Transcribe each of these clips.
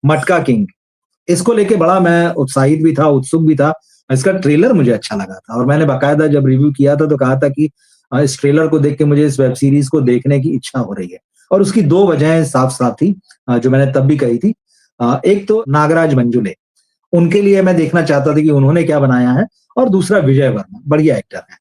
मटका किंग। इसको लेके बड़ा मैं उत्साहित भी था, उत्सुक भी था। इसका ट्रेलर मुझे अच्छा लगा था और मैंने बाकायदा जब रिव्यू किया था तो कहा था कि इस ट्रेलर को देख के मुझे इस वेब सीरीज को देखने की इच्छा हो रही है। और उसकी 2 वजहें साफ-साफ थी, जो मैंने तब भी कही थी। एक तो नागराज मंजुले, उनके लिए मैं देखना चाहता था कि उन्होंने क्या बनाया है, और दूसरा विजय वर्मा, बढ़िया एक्टर हैं।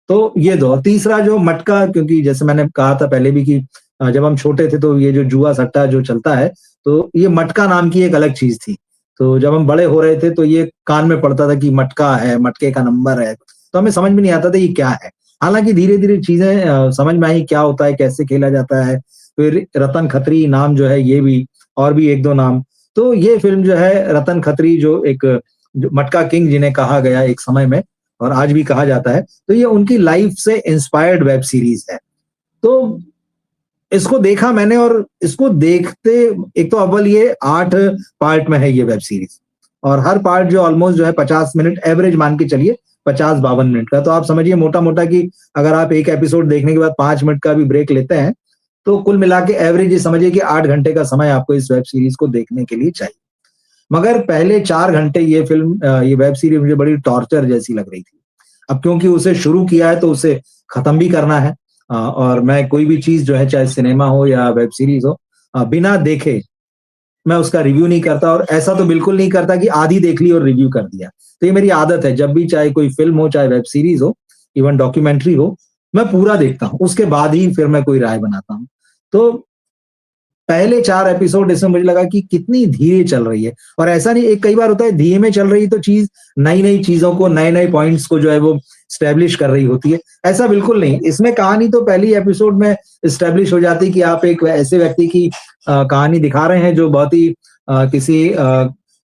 तो ये 2, तीसरा जो मटका, क्योंकि जैसे मैंने कहा था पहले भी कि जब हम छोटे थे तो ये जो जुआ-सट्टा जो चलता है, तो ये मटका नाम की एक अलग चीज़ थी। तो जब हम बड़े हो रहे थे तो ये कान में पड़ता था कि मटका है, मटके का नंबर है, तो हमें समझ में नहीं आता था ये क्या है। हालाँकि धीरे-धीरे चीज़ें समझ में आई क्या होता है, कैसे खेला जाता है। फिर रतन खत्री नाम जो है ये भी, और भी 1-2 नाम। तो ये फ़िल्म जो है रतन खत्री, जो एक जो मटका किंग जिन्हें कहा गया एक समय में और आज भी कहा जाता है, तो ये उनकी लाइफ़ से इंस्पायर्ड वेब सीरीज़ है। तो इसको देखा मैंने और इसको देखते, एक तो अव्वल ये 8 पार्ट में है ये वेब सीरीज़, और हर पार्ट जो ऑलमोस्ट जो है 50 मिनट एवरेज मान के चलिए, 50-52 मिनट का। तो आप समझिए मोटा-मोटा कि अगर आप एक एपिसोड देखने के बाद 5 मिनट का भी ब्रेक लेते हैं, तो कुल मिला के एवरेज ये समझिए कि 8 घंटे का समय आपको इस वेब सीरीज़ को देखने के लिए चाहिए। मगर पहले 4 घंटे ये फ़िल्म ये वेब सीरीज़ मुझे बड़ी टॉर्चर जैसी लग रही थी। अब क्योंकि उसे शुरू किया है तो उसे खत्म भी करना है, और मैं कोई भी चीज़ जो है, चाहे सिनेमा हो या वेब सीरीज़ हो, बिना देखे मैं उसका रिव्यू नहीं करता, और ऐसा तो बिल्कुल नहीं करता कि आधी देख ली और रिव्यू कर दिया। तो ये मेरी आदत है, जब भी चाहे कोई फ़िल्म हो, चाहे वेब सीरीज़ हो, इवन डॉक्यूमेंट्री हो, मैं पूरा देखता हूँ, उसके बाद ही फिर मैं कोई राय बनाता हूँ। तो पहले 4 एपिसोड इसमें मुझे लगा कि कितनी धीरे चल रही है, और ऐसा नहीं, एक कई बार होता है धीमे चल रही तो चीज़ नई-नई चीज़ों को, नए-नए पॉइंट्स को जो है वो एस्टेब्लिश कर रही होती है। ऐसा बिल्कुल नहीं, इसमें कहानी तो पहली एपिसोड में एस्टेब्लिश हो जाती है कि आप एक ऐसे व्यक्ति की कहानी दिखा रहे हैं जो बहुत ही किसी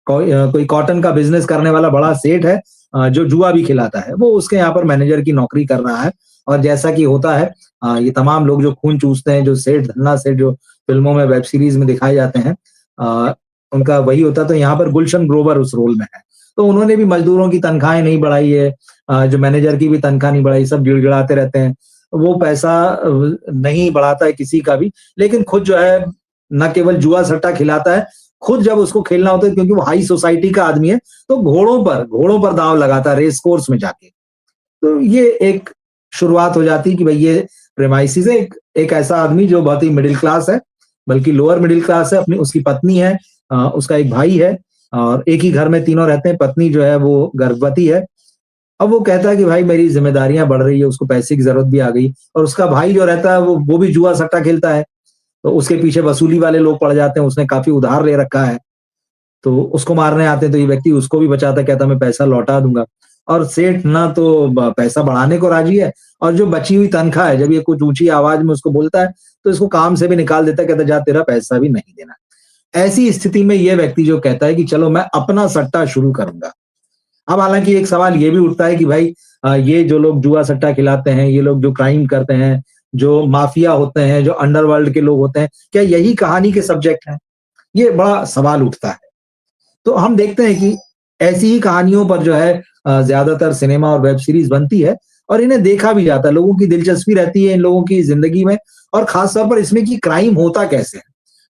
कोई कॉटन का बिज़नेस करने वाला बड़ा सेठ है, जो जुआ भी खिलाता है। वो उसके यहाँ पर मैनेजर की नौकरी कर रहा है, और जैसा कि होता है, ये तमाम लोग जो खून चूसते हैं, जो सेठ, धन्ना सेठ जो फ़िल्मों में, वेब सीरीज़ में दिखाए जाते हैं, उनका वही होता है। तो यहाँ पर गुलशन ग्रोवर उस रोल में है। तो उन्होंने भी मज़दूरों की तनख्वाहें नहीं बढ़ाई है, जो मैनेजर की भी तनख्वाह नहीं बढ़ाई, सब गिड़गिड़ाते रहते हैं। वो पैसा नहीं बढ़ाता है किसी का भी, लेकिन खुद जो है ना केवल जुआ-सट्टा खिलाता है, खुद जब उसको खेलना होता है, क्योंकि वो हाई सोसाइटी का आदमी है, तो घोड़ों पर दाँव लगाता है रेस कोर्स में जाके। तो ये एक शुरुआत हो जाती है कि भई ये प्रेमाइसिस है, एक एक ऐसा आदमी जो बहुत ही मिडल क्लास है, बल्कि लोअर मिडल क्लास है, अपनी उसकी पत्नी है, उसका एक भाई है, और एक ही घर में तीनों रहते हैं। पत्नी जो है वो गर्भवती है। अब वो कहता है कि भाई मेरी ज़िम्मेदारियाँ बढ़ रही है, उसको पैसे की ज़रूरत भी आ गई, और उसका भाई जो रहता है वो भी जुआ-सट्टा खेलता है, तो उसके पीछे वसूली वाले लोग पड़ जाते हैं, उसने काफ़ी उधार ले रखा है। तो उसको मारने आते हैं, तो ये व्यक्ति उसको भी बचाता है, कहता है मैं पैसा लौटा दूँगा। और सेठ ना तो पैसा बढ़ाने को राज़ी है, और जो बची हुई तनख्वाह है, जब ये कुछ ऊँची आवाज़ में उसको बोलता है, तो इसको काम से भी निकाल देता है, कहता है जा तेरा पैसा भी नहीं देना। ऐसी स्थिति में ये व्यक्ति जो कहता है कि चलो मैं अपना सट्टा शुरू करूँगा। अब हालाँकि एक सवाल ये भी उठता है कि भाई ये जो लोग जुआ-सट्टा खिलाते हैं, ये लोग जो क्राइम करते हैं, जो माफ़िया होते हैं, जो अंडरवर्ल्ड के लोग होते हैं, क्या यही कहानी के सब्जेक्ट हैं? ये बड़ा सवाल उठता है। तो हम देखते हैं कि ऐसी ही कहानियों पर जो है ज़्यादातर सिनेमा और वेब सीरीज़ बनती है, और इन्हें देखा भी जाता है। लोगों की दिलचस्पी रहती है इन लोगों की ज़िंदगी में, और ख़ास तौर पर इसमें कि क्राइम होता कैसे है।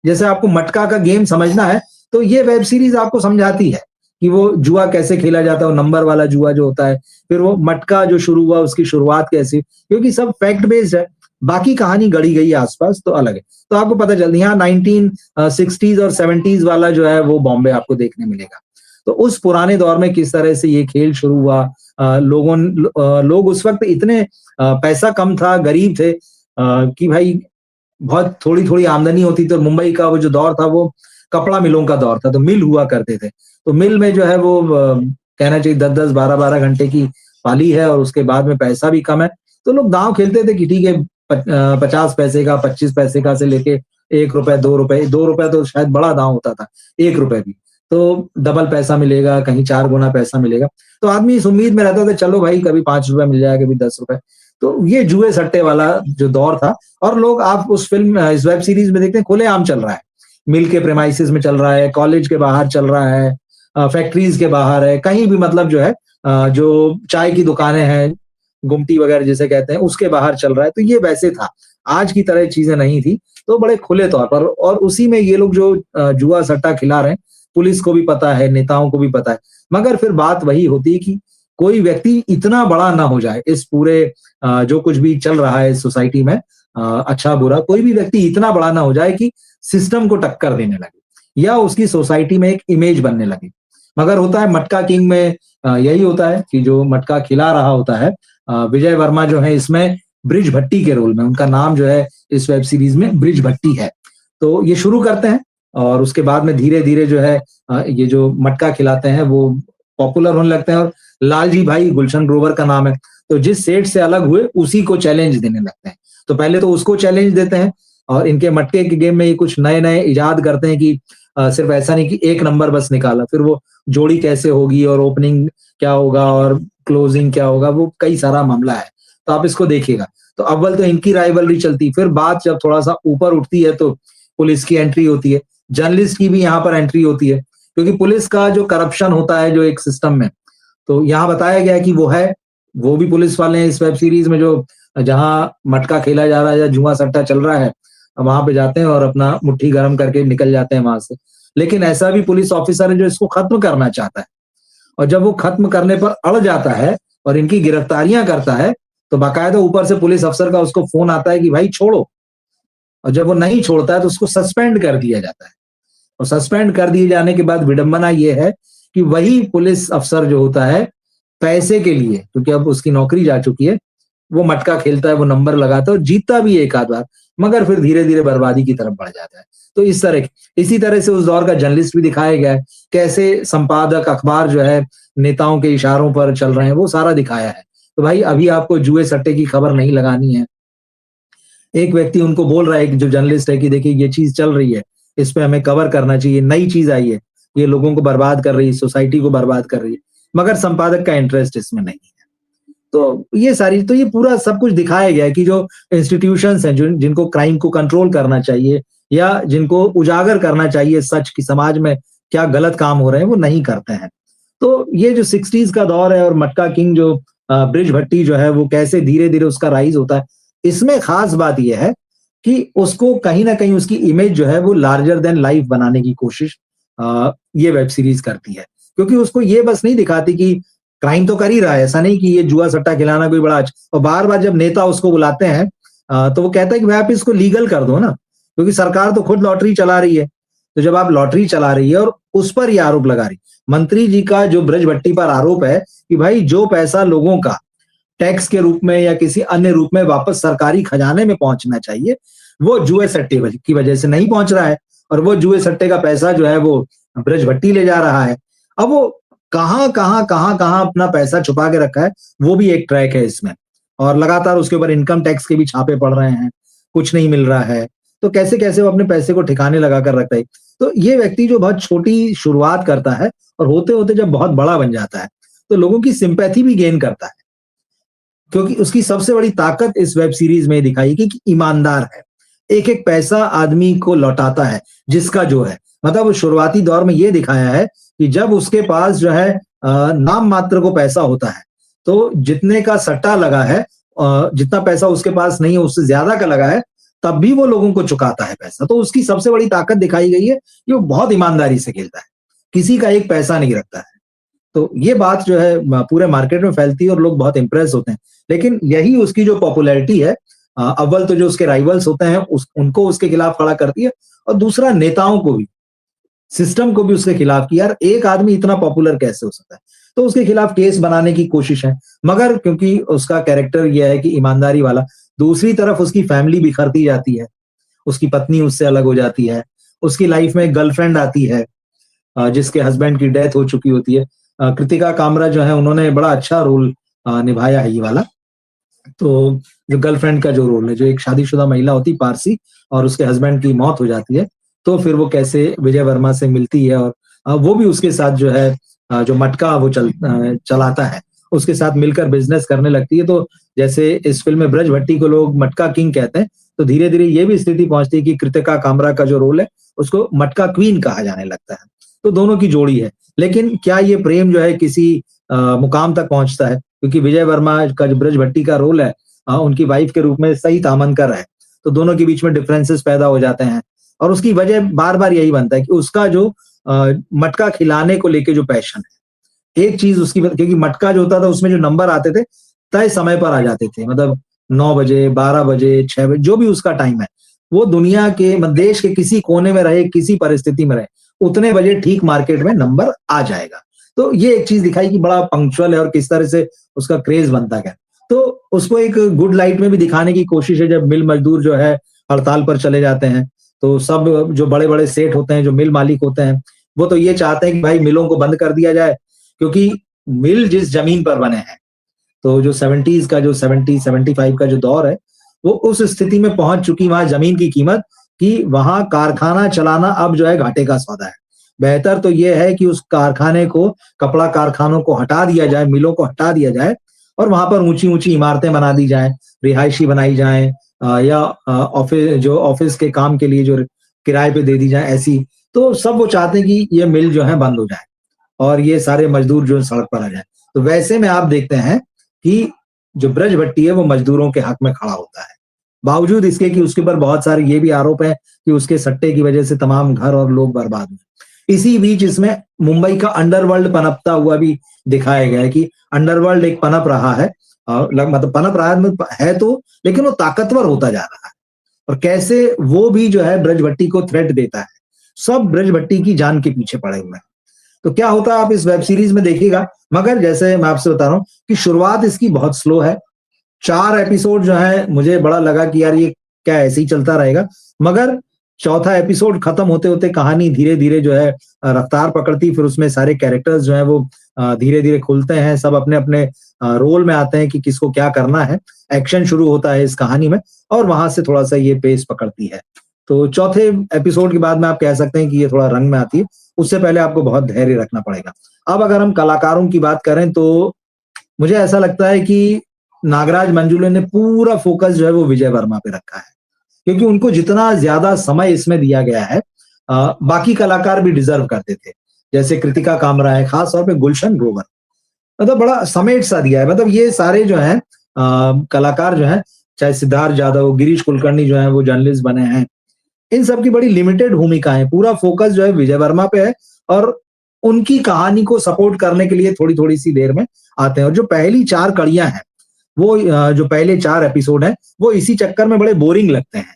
जैसे आपको मटका का गेम समझना है, तो ये वेब सीरीज़ आपको समझाती है कि वो जुआ कैसे खेला जाता है, वो नंबर वाला जुआ जो होता है। फिर वो मटका जो शुरू हुआ, उसकी शुरुआत कैसे, क्योंकि सब फैक्ट बेस्ड है। बाकी कहानी गढ़ी गई है आस-पास तो अलग है। तो आपको पता चल यहाँ 60s और 70s वाला जो है वो बॉम्बे आपको देखने मिलेगा। तो उस पुराने दौर में किस तरह से ये खेल शुरू हुआ, लोग उस वक़्त इतने पैसा कम था, गरीब थे, कि भाई बहुत थोड़ी-थोड़ी आमदनी होती थी, और मुंबई का वो जो दौर था वो कपड़ा मिलों का दौर था, तो मिल हुआ करते थे। तो मिल में जो है वो कहना चाहिए 10-10, 12-12 घंटे की पाली है, और उसके बाद में पैसा भी कम है। तो लोग दाँव खेलते थे कि ठीक है 50 पैसे का, 25 पैसे का से लेके ₹1, ₹2 तो शायद बड़ा दाँव होता था, ₹1 भी। तो डबल पैसा मिलेगा, कहीं 4 गुना पैसा मिलेगा। तो आदमी इस उम्मीद में रहता था चलो भाई कभी ₹5 मिल जाएगा, कभी ₹10। तो ये जुए सट्टे वाला जो दौर था, और लोग आप उस फ़िल्म इस वेब सीरीज़ में देखते हैं खुलेआम चल रहा है। मिल के प्रेमाइसेस में चल रहा है, कॉलेज के बाहर चल रहा है, फैक्ट्रीज़ के बाहर है, कहीं भी मतलब जो है जो चाय की दुकानें हैं, गुमटी वगैरह जिसे कहते हैं, उसके बाहर चल रहा है। तो ये वैसे था, आज की तरह चीज़ें नहीं थी। तो बड़े खुले तौर पर, और उसी में ये लोग जो जुआ सट्टा खिला रहे हैं, पुलिस को भी पता है, नेताओं को भी पता है। मगर फिर बात वही होती है कि कोई व्यक्ति इतना बड़ा ना हो जाए इस पूरे जो कुछ भी चल रहा है इस सोसाइटी में, अच्छा बुरा, कोई भी व्यक्ति इतना बड़ा ना हो जाए कि सिस्टम को टक्कर देने लगे या उसकी सोसाइटी में एक इमेज बनने लगे। मगर होता है मटका किंग में यही होता है कि जो मटका खिला रहा होता है, विजय वर्मा जो है इसमें ब्रिज भट्टी के रोल में, उनका नाम जो है इस वेब सीरीज में ब्रिज भट्टी है। तो ये शुरू करते हैं और उसके बाद में धीरे-धीरे जो है ये जो मटका खिलाते हैं वो पॉपुलर होने लगते हैं, और लालजी भाई गुलशन ग्रोवर का नाम है, तो जिस सेठ से अलग हुए उसी को चैलेंज देने लगते हैं। तो पहले तो उसको चैलेंज देते हैं और इनके मटके के गेम में ये कुछ नए-नए इजाद करते हैं कि सिर्फ ऐसा नहीं कि एक नंबर बस निकाला, फिर वो जोड़ी कैसे होगी और ओपनिंग क्या होगा और क्लोजिंग क्या होगा, वो कई सारा मामला है। तो आप इसको देखिएगा। तो अव्वल तो इनकी राइवलरी चलती, फिर बात जब थोड़ा-सा ऊपर उठती है तो पुलिस की एंट्री होती है, जर्नलिस्ट की भी यहाँ पर एंट्री होती है, क्योंकि पुलिस का जो करप्शन होता है जो एक सिस्टम में, तो यहाँ बताया गया है कि वो है, वो भी पुलिस वाले हैं इस वेब सीरीज में, जो जहाँ मटका खेला जा रहा है या जुआ सट्टा चल रहा है, वहां पे जाते हैं और अपना मुट्ठी गर्म करके निकल जाते हैं वहां से। लेकिन ऐसा भी पुलिस ऑफिसर है जो इसको खत्म करना चाहता है, और जब वो खत्म करने पर अड़ जाता है और इनकी गिरफ्तारियां करता है, तो बाकायदा ऊपर से पुलिस अफसर का उसको फोन आता है कि भाई छोड़ो, और जब वो नहीं छोड़ता है तो उसको सस्पेंड कर दिया जाता है। और सस्पेंड कर दिए जाने के बाद विडंबना ये है कि वही पुलिस अफसर जो होता है, पैसे के लिए, क्योंकि अब उसकी नौकरी जा चुकी है, वो मटका खेलता है, वो नंबर लगाता है और जीतता भी एक आध बार, मगर फिर धीरे-धीरे बर्बादी की तरफ बढ़ जाता है। तो इसी तरह से उस दौर का जर्नलिस्ट भी दिखाया गया है, कैसे संपादक अखबार जो है नेताओं के इशारों पर चल रहे हैं, वो सारा दिखाया है। तो भाई अभी आपको जुए सट्टे की खबर नहीं लगानी है, एक व्यक्ति उनको बोल रहा है कि जो जर्नलिस्ट है कि देखिए ये चीज चल रही है, इस पे हमें कवर करना चाहिए, नई चीज आई है, ये लोगों को बर्बाद कर रही है, सोसाइटी को बर्बाद कर रही है, मगर संपादक का इंटरेस्ट इसमें नहीं है। तो ये पूरा सब कुछ दिखाया गया है कि जो इंस्टीट्यूशंस हैं, जिनको क्राइम को कंट्रोल करना चाहिए या जिनको उजागर करना चाहिए सच की, समाज में क्या गलत काम हो रहे हैं, वो नहीं करते हैं। तो ये जो 60s का दौर है और मटका किंग जो ब्रिज भट्टी जो है वो कैसे धीरे-धीरे उसका राइज होता है, इसमें खास बात ये है कि उसको कहीं न कहीं उसकी इमेज जो है वो लार्जर देन लाइफ बनाने की कोशिश ये वेब सीरीज करती है। क्योंकि उसको ये बस नहीं दिखाती कि क्राइम तो कर ही रहा है, ऐसा नहीं कि ये जुआ सट्टा खिलाना कोई बड़ा और बार-बार जब नेता उसको बुलाते हैं तो वो कहता है कि भाई आप इसको लीगल कर दो ना, क्योंकि सरकार तो खुद लॉटरी चला रही है। तो जब आप लॉटरी चला रही है और उस पर ये आरोप लगा रही, मंत्री जी का जो ब्रज भट्टी पर आरोप है कि भाई जो पैसा लोगों का टैक्स के रूप में या किसी अन्य रूप में वापस सरकारी खजाने में पहुंचना चाहिए, वो जुए सट्टे की वजह से नहीं पहुंच रहा है, और वो जुए सट्टे का पैसा जो है वो ब्रज भट्टी ले जा रहा है। अब वो कहाँ अपना पैसा छुपा के रखा है, वो भी एक ट्रैक है इसमें, और लगातार उसके ऊपर इनकम टैक्स के भी छापे पड़ रहे हैं, कुछ नहीं मिल रहा है, तो कैसे कैसे वो अपने पैसे को ठिकाने लगा कर रखता है। तो ये व्यक्ति जो बहुत छोटी शुरुआत करता है और होते होते जब बहुत बड़ा बन जाता है, तो लोगों की सिंपैथी भी गेन करता है, क्योंकि उसकी सबसे बड़ी ताकत इस वेब सीरीज में दिखाई कि ईमानदार है, एक एक पैसा आदमी को लौटाता है जिसका जो है, मतलब शुरुआती दौर में ये दिखाया है कि जब उसके पास जो है नाम मात्र को पैसा होता है, तो जितने का सट्टा लगा है, जितना पैसा उसके पास नहीं है उससे ज्यादा का लगा है, तब भी वो लोगों को चुकाता है पैसा। तो उसकी सबसे बड़ी ताकत दिखाई गई है कि वो बहुत ईमानदारी से खेलता है, किसी का एक पैसा नहीं रखता है। तो ये बात जो है पूरे मार्केट में फैलती है और लोग बहुत इंप्रेस होते हैं। लेकिन यही उसकी जो पॉपुलैरिटी है, अव्वल तो जो उसके राइवल्स होते हैं उनको उसके खिलाफ खड़ा करती है, और दूसरा नेताओं को भी, सिस्टम को भी उसके खिलाफ कि यार एक आदमी इतना पॉपुलर कैसे हो सकता है, तो उसके खिलाफ केस बनाने की कोशिश है। मगर क्योंकि उसका कैरेक्टर यह है कि ईमानदारी वाला, दूसरी तरफ उसकी फैमिली बिखरती जाती है, उसकी पत्नी उससे अलग हो जाती है, उसकी लाइफ में एक गर्लफ्रेंड आती है जिसके हस्बैंड की डेथ हो चुकी होती है। कृतिका कामरा जो है उन्होंने बड़ा अच्छा रोल निभाया है ये वाला। तो जो गर्लफ्रेंड का जो रोल है, जो एक शादीशुदा महिला होती पारसी, और उसके हस्बैंड की मौत हो जाती है, तो फिर वो कैसे विजय वर्मा से मिलती है, और वो भी उसके साथ जो है जो मटका वो चलाता है, उसके साथ मिलकर बिजनेस करने लगती है। तो जैसे इस फिल्म में ब्रज भट्टी को लोग मटका किंग कहते हैं, तो धीरे धीरे ये भी स्थिति पहुंचती है कि कृतिका कामरा का जो रोल है उसको मटका क्वीन कहा जाने लगता है। तो दोनों की जोड़ी है, लेकिन क्या ये प्रेम जो है किसी मुकाम तक पहुंचता है, क्योंकि विजय वर्मा का जो ब्रज भट्टी का रोल है उनकी वाइफ के रूप में सई तामनकर है, तो दोनों के बीच में डिफरेंसेस पैदा हो जाते हैं। और उसकी वजह बार-बार यही बनता है कि उसका जो मटका खिलाने को लेके जो पैशन है, एक चीज़ उसकी क्योंकि मटका जो होता था उसमें जो नंबर आते थे, तय समय पर आ जाते थे। मतलब 9 बजे, 12 बजे, 6 बजे जो भी उसका टाइम है, वो दुनिया के देश के किसी कोने में रहे, किसी परिस्थिति में रहे, उतने बजे ठीक मार्केट में नंबर आ जाएगा। तो ये एक चीज़ दिखाई कि बड़ा पंक्चुअल है और किस तरह से उसका क्रेज़ बनता गया। तो उसको एक गुड लाइट में भी दिखाने की कोशिश है जब मिल मज़दूर जो है हड़ताल पर चले जाते हैं, तो सब जो बड़े-बड़े सेठ होते हैं, जो मिल मालिक होते हैं, वो तो ये चाहते हैं कि भाई मिलों को बंद कर दिया जाए, क्योंकि मिल जिस ज़मीन पर बने हैं, तो जो 70s का जो 70-75 का जो दौर है, वो उस स्थिति में पहुँच चुकी वहाँ ज़मीन की कीमत कि वहाँ कारखाना चलाना अब जो है घाटे का सौदा है। बेहतर तो ये है कि उस कारखाने को, कपड़ा कारखानों को हटा दिया जाए, मिलों को हटा दिया जाए और वहाँ पर ऊँची-ऊँची इमारतें बना दी जाएँ, रिहायशी बनाई जाएँ या ऑफ़िस के काम के लिए जो किराए पे दे दी जाए ऐसी। तो सब वो चाहते हैं कि ये मिल जो है बंद हो जाए और ये सारे मज़दूर जो सड़क पर आ जाएँ। तो वैसे में आप देखते हैं कि जो ब्रजभट्टी है वो मज़दूरों के हक में खड़ा होता है। बावजूद इसके कि उसके ऊपर बहुत सारे ये भी आरोप हैं कि उसके सट्टे की वज़ह से तमाम घर और लोग बर्बाद हुए। इसी बीच इसमें मुंबई का अंडरवर्ल्ड पनपता हुआ भी दिखाया गया है कि अंडरवर्ल्ड एक पनप रहा है मतलब पनप रहा है तो, लेकिन वो ताकतवर होता जा रहा है और कैसे वो भी जो है ब्रजभट्टी को थ्रेट देता है। सब ब्रजभट्टी की जान के पीछे पड़े हुए हैं। तो क्या होता है आप इस वेब सीरीज में देखिएगा, मगर जैसे मैं आपसे बता रहा हूँ कि शुरुआत इसकी बहुत स्लो है। 4 एपिसोड जो है मुझे बड़ा लगा कि यार ये क्या ऐसे ही चलता रहेगा, मगर चौथा एपिसोड खत्म होते-होते कहानी धीरे-धीरे जो है रफ्तार पकड़ती, फिर उसमें सारे कैरेक्टर्स जो हैं वो धीरे-धीरे खुलते हैं, सब अपने-अपने रोल में आते हैं कि किसको क्या करना है। एक्शन शुरू होता है इस कहानी में और वहां से थोड़ा-सा ये पेस पकड़ती है। तो चौथे एपिसोड के बाद में आप कह सकते हैं कि ये थोड़ा रंग में आती है, उससे पहले आपको बहुत धैर्य रखना पड़ेगा। अब अगर हम कलाकारों की बात करें तो मुझे ऐसा लगता है कि नागराज मंजुले ने पूरा फ़ोकस जो है वो विजय वर्मा पे रखा है, क्योंकि उनको जितना ज़्यादा समय इसमें दिया गया है बाकी कलाकार भी डिज़र्व करते थे। जैसे कृतिका कामरा है, ख़ास तौर पे गुलशन ग्रोवर, मतलब बड़ा समेट-सा दिया है। मतलब ये सारे जो हैं कलाकार जो हैं, चाहे सिद्धार्थ जाधव, गिरीश कुलकर्णी जो हैं वो जर्नलिस्ट बने हैं, इन सब की बड़ी लिमिटेड भूमिका है। पूरा फ़ोकस जो है विजय वर्मा पे है और उनकी कहानी को सपोर्ट करने के लिए थोड़ी-थोड़ी सी देर में आते हैं और जो पहली 4 कड़ियाँ हैं, वो जो पहले 4 एपिसोड हैं, वो इसी चक्कर में बड़े बोरिंग लगते हैं।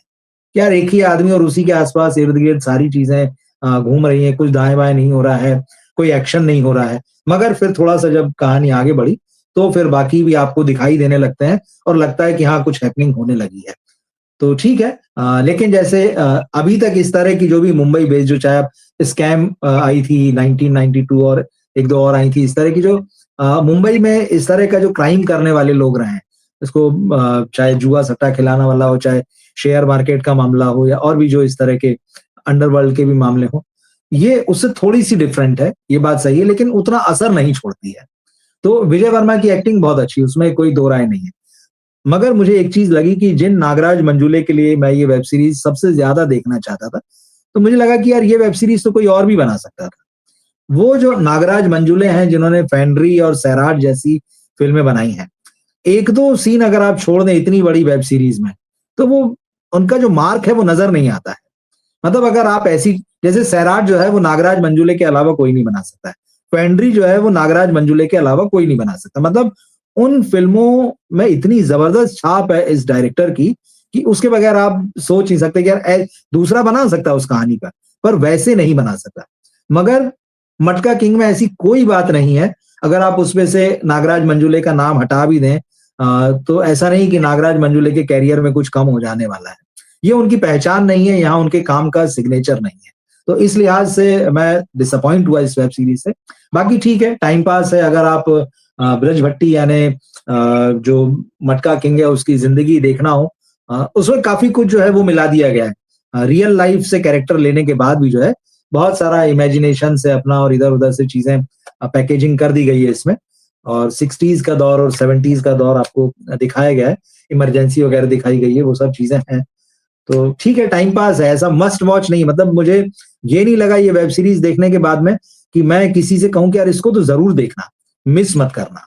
कि यार एक ही आदमी और उसी के आस-पास इर्द-गिर्द सारी चीज़ें घूम रही हैं, कुछ दाएँ-बाएँ नहीं हो रहा है, कोई एक्शन नहीं हो रहा है। मगर फिर थोड़ा-सा जब कहानी आगे बढ़ी, तो फिर बाकी भी आपको दिखाई देने लगते हैं और लगता है कि हाँ, कुछ हैपनिंग होने लगी है। तो ठीक है लेकिन जैसे अभी तक इस तरह की जो भी मुंबई बेस्ड जो चाहे आप स्कैम आई थी 1992 और 1-2 और आई थी, इस तरह की जो मुंबई में इस तरह का जो क्राइम करने वाले लोग रहे हैं, इसको चाहे जुआ सट्टा खिलाना वाला हो, चाहे शेयर मार्केट का मामला हो या और भी जो इस तरह के अंडरवर्ल्ड के भी मामले हों, ये उससे थोड़ी-सी डिफरेंट है, ये बात सही है, लेकिन उतना असर नहीं छोड़ती है। तो विजय वर्मा की एक्टिंग बहुत अच्छी है, उसमें कोई दो राय नहीं है। मगर मुझे एक चीज़ लगी कि जिन नागराज मंजुले के लिए मैं ये वेब सीरीज़ सबसे ज़्यादा देखना चाहता था, तो मुझे लगा कि यार ये वेब सीरीज़ तो कोई और भी बना सकता था। वो जो नागराज मंजुले हैं जिन्होंने फैंड्री और सैराट जैसी फ़िल्में बनाई हैं, 1-2 सीन अगर आप छोड़ दें इतनी बड़ी वेब सीरीज़ में, तो वो उनका जो मार्क है वो नज़र नहीं आता है। मतलब अगर आप ऐसी जैसे सैराट जो है वो नागराज मंजुले के अलावा कोई नहीं बना सकता है। पेंड्री जो है वो नागराज मंजुले के अलावा कोई नहीं बना सकता। मतलब उन फ़िल्मों में इतनी ज़बरदस्त छाप है इस डायरेक्टर की कि उसके बगैर आप सोच नहीं सकते कि यार दूसरा बना सकता है उस कहानी पर वैसे नहीं बना सकता। मगर मटका किंग में ऐसी कोई बात नहीं है। अगर आप उसमें से नागराज मंजुले का नाम हटा भी दें तो ऐसा नहीं कि नागराज मंजुले के करियर में कुछ कम हो जाने वाला है। ये उनकी पहचान नहीं है, यहाँ उनके काम का सिग्नेचर नहीं है। तो इस लिहाज से मैं डिसअपॉइंट हुआ इस वेब सीरीज़ से। बाकी ठीक है, टाइम पास है अगर आप ब्रजभट्टी यानी जो मटका किंग है उसकी ज़िंदगी देखना हो उसमें काफ़ी कुछ जो है वो मिला दिया गया है। रियल लाइफ़ से कैरेक्टर लेने के बाद भी जो है बहुत सारा इमेजिनेशन से अपना और इधर-उधर से चीज़ें पैकेजिंग कर दी गई है इसमें और 60s का दौर और 70s का दौर आपको दिखाया गया है। इमरजेंसी वगैरह दिखाई गई है, वो सब चीज़ें हैं। तो ठीक है, टाइम पास है, ऐसा मस्ट वॉच नहीं मतलब मुझे ये नहीं लगा ये वेब सीरीज़ देखने के बाद में कि मैं किसी से कहूँ कि यार इसको तो ज़रूर देखना, मिस मत करना।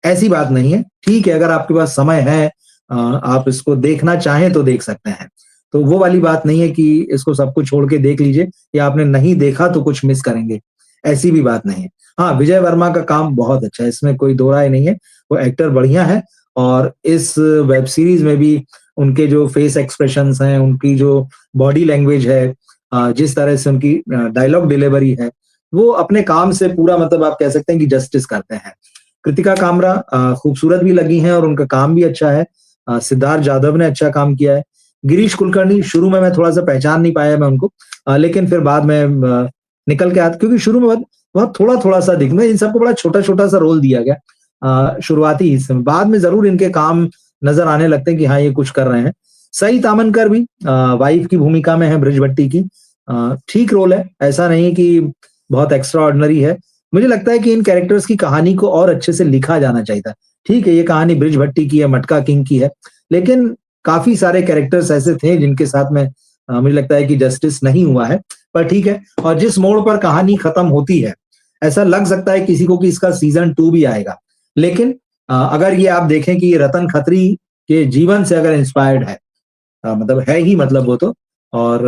ऐसी बात नहीं है। ठीक है, अगर आपके पास समय है आप इसको देखना चाहें तो देख सकते हैं। तो वो वाली बात नहीं है कि इसको सब कुछ छोड़ के देख लीजिए या आपने नहीं देखा तो कुछ मिस करेंगे, ऐसी भी बात नहीं है। हाँ, विजय वर्मा का काम बहुत अच्छा है, इसमें कोई दो राय नहीं है, वो एक्टर बढ़िया है और इस वेब सीरीज़ में भी उनके जो फेस एक्सप्रेशंस हैं, उनकी जो बॉडी लैंग्वेज है, जिस तरह से उनकी डायलॉग डिलीवरी है, वो अपने काम से पूरा मतलब आप कह सकते हैं कि जस्टिस करते हैं। कृतिका कामरा खूबसूरत भी लगी हैं और उनका काम भी अच्छा है। सिद्धार्थ जाधव ने अच्छा काम किया है। गिरीश कुलकर्णी शुरू में मैं थोड़ा-सा पहचान नहीं पाया मैं उनको लेकिन फिर बाद में निकल के आते क्योंकि शुरू में बहुत बहुत थोड़ा-थोड़ा सा दिख में इन सबको बड़ा छोटा-छोटा सा रोल दिया गया शुरुआती हिस्से में। बाद में ज़रूर इनके काम नज़र आने लगते हैं कि हाँ, ये कुछ कर रहे हैं। सई तामनकर भी वाइफ की भूमिका में है ब्रिज भट्टी की। ठीक रोल है, ऐसा नहीं कि बहुत एक्स्ट्रा ऑर्डिनरी है। मुझे लगता है कि इन कैरेक्टर्स की कहानी को और अच्छे से लिखा जाना चाहिए था। ठीक है, ये कहानी ब्रिज भट्टी की है, मटका किंग की है, लेकिन काफ़ी सारे कैरेक्टर्स ऐसे थे जिनके साथ में मुझे लगता है कि जस्टिस नहीं हुआ है, पर ठीक है और जिस मोड़ पर कहानी खत्म होती है, ऐसा लग सकता है किसी को कि इसका सीज़न 2 भी आएगा। लेकिन अगर ये आप देखें कि ये रतन खत्री के जीवन से अगर इंस्पायर्ड है मतलब है ही मतलब वो तो और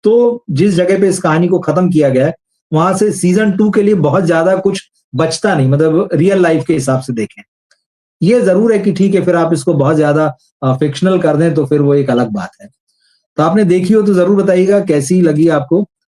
तो जिस जगह पे इस कहानी को खत्म किया गया है, वहाँ से सीज़न 2 के लिए बहुत ज़्यादा कुछ बचता नहीं मतलब रियल लाइफ़ के हिसाब से देखें। ये ज़रूर है कि ठीक है, फिर आप इसको बहुत ज़्यादा फ़िक्शनल कर दें तो फिर वो एक अलग बात है। तो आपने देखी हो तो ज़रूर बताइएगा कैसी लगी आपको?